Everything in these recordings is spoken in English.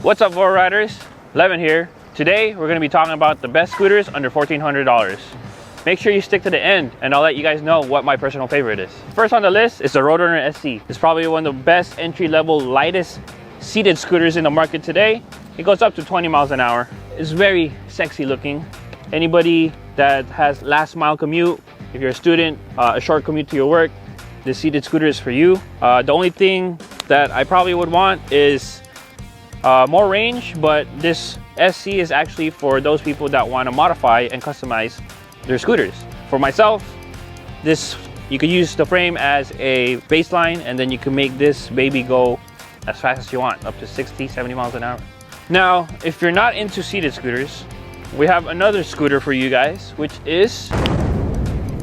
What's up, Voro riders? Levin here. Today we're going to be talking about the best scooters under $1,400. Make sure you stick to the end and I'll let you guys know what my personal favorite is. First on the list is the Roadrunner SE. It's probably one of the best entry-level, lightest seated scooters in the market today. It goes up to 20 miles an hour. It's very sexy looking. Anybody that has last mile commute, if you're a student, a short commute to your work, this seated scooter is for you. The only thing that I probably would want is more range, but this SC is actually for those people that want to modify and customize their scooters. For myself, you could use the frame as a baseline, and then you can make this baby go as fast as you want, up to 60-70 miles an hour. Now, if you're not into seated scooters, we have another scooter for you guys, which is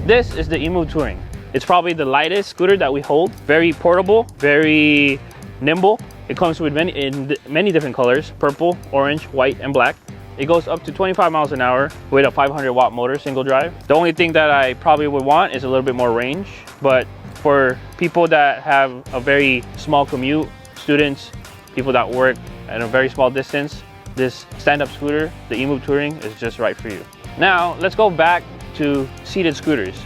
this is the EMOVE Touring. It's probably the lightest scooter that we hold. Very portable, very nimble. It comes with many different colors: purple, orange, white, and black. It goes up to 25 miles an hour with a 500 watt motor, single drive. The only thing that I probably would want is a little bit more range, but for people that have a very small commute, students, people that work at a very small distance, this stand-up scooter, the EMOVE Touring, is just right for you. Now, let's go back to seated scooters.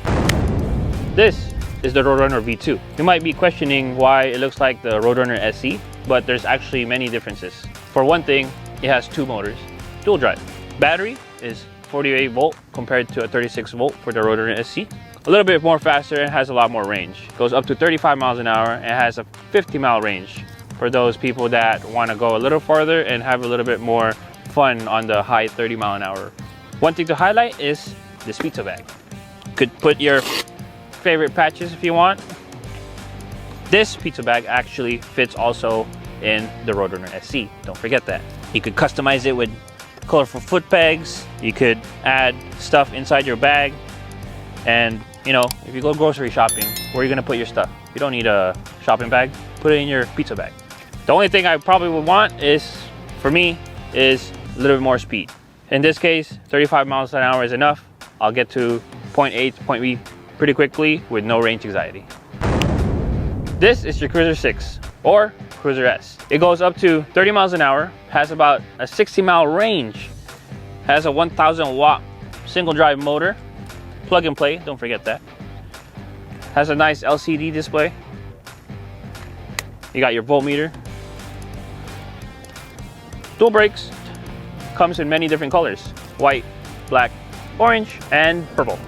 This is the Roadrunner V2. You might be questioning why it looks like the Roadrunner SE, but there's actually many differences. For one thing, it has two motors, dual drive. Battery is 48 volt compared to a 36 volt for the Roadrunner SE. A little bit more faster and has a lot more range. Goes up to 35 miles an hour and has a 50 mile range for those people that want to go a little farther and have a little bit more fun on the high 30 mile an hour. One thing to highlight is this pizza bag. You could put your favorite patches if you want. This pizza bag actually fits also in the Roadrunner SE. Don't forget that. You could customize it with colorful foot pegs. You could add stuff inside your bag. And you know, if you go grocery shopping, where are you gonna put your stuff? You don't need a shopping bag. Put it in your pizza bag. The only thing I probably would want is, for me, is a little bit more speed. In this case, 35 miles an hour is enough. I'll get to point A to point B pretty quickly with no range anxiety. This is your Cruiser 6 or Cruiser S. It goes up to 30 miles an hour, has about a 60 mile range, has a 1000 watt single drive motor, plug and play, don't forget that. Has a nice LCD display. You got your voltmeter. Dual brakes. Comes in many different colors: white, black, orange, and purple.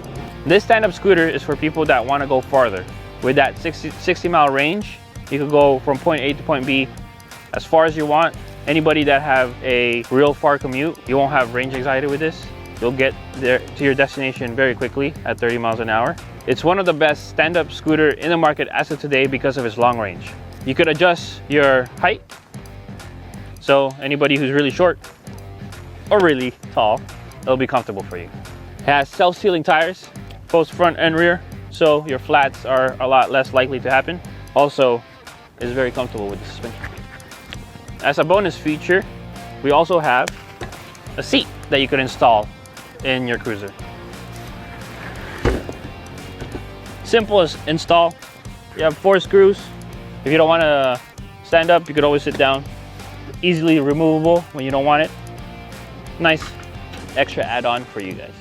This stand-up scooter is for people that want to go farther. With that 60 mile range, you could go from point A to point B as far as you want. Anybody that have a real far commute, you won't have range anxiety with this. You'll get there to your destination very quickly at 30 miles an hour. It's one of the best stand-up scooter in the market as of today because of its long range. You could adjust your height, so anybody who's really short or really tall, it'll be comfortable for you. It has self-sealing tires, both front and rear, so your flats are a lot less likely to happen. Also, is very comfortable with the suspension. As a bonus feature, we also have a seat that you could install in your cruiser. Simple as install. You have 4 screws. If you don't want to stand up, you could always sit down. Easily removable when you don't want it. Nice extra add-on for you guys.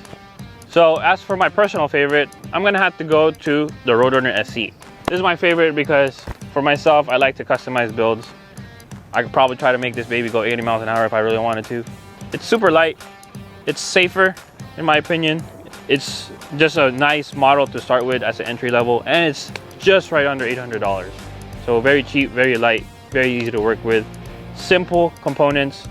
So as for my personal favorite, I'm gonna have to go to the Roadrunner SE. This is my favorite because for myself, I like to customize builds. I could probably try to make this baby go 80 miles an hour if I really wanted to. It's super light. It's safer, in my opinion. It's just a nice model to start with as an entry level, and it's just right under $800. So very cheap, very light, very easy to work with. Simple components,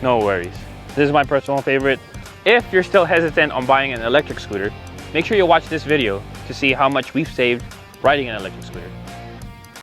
no worries. This is my personal favorite. If you're still hesitant on buying an electric scooter, make sure you watch this video to see how much we've saved riding an electric scooter.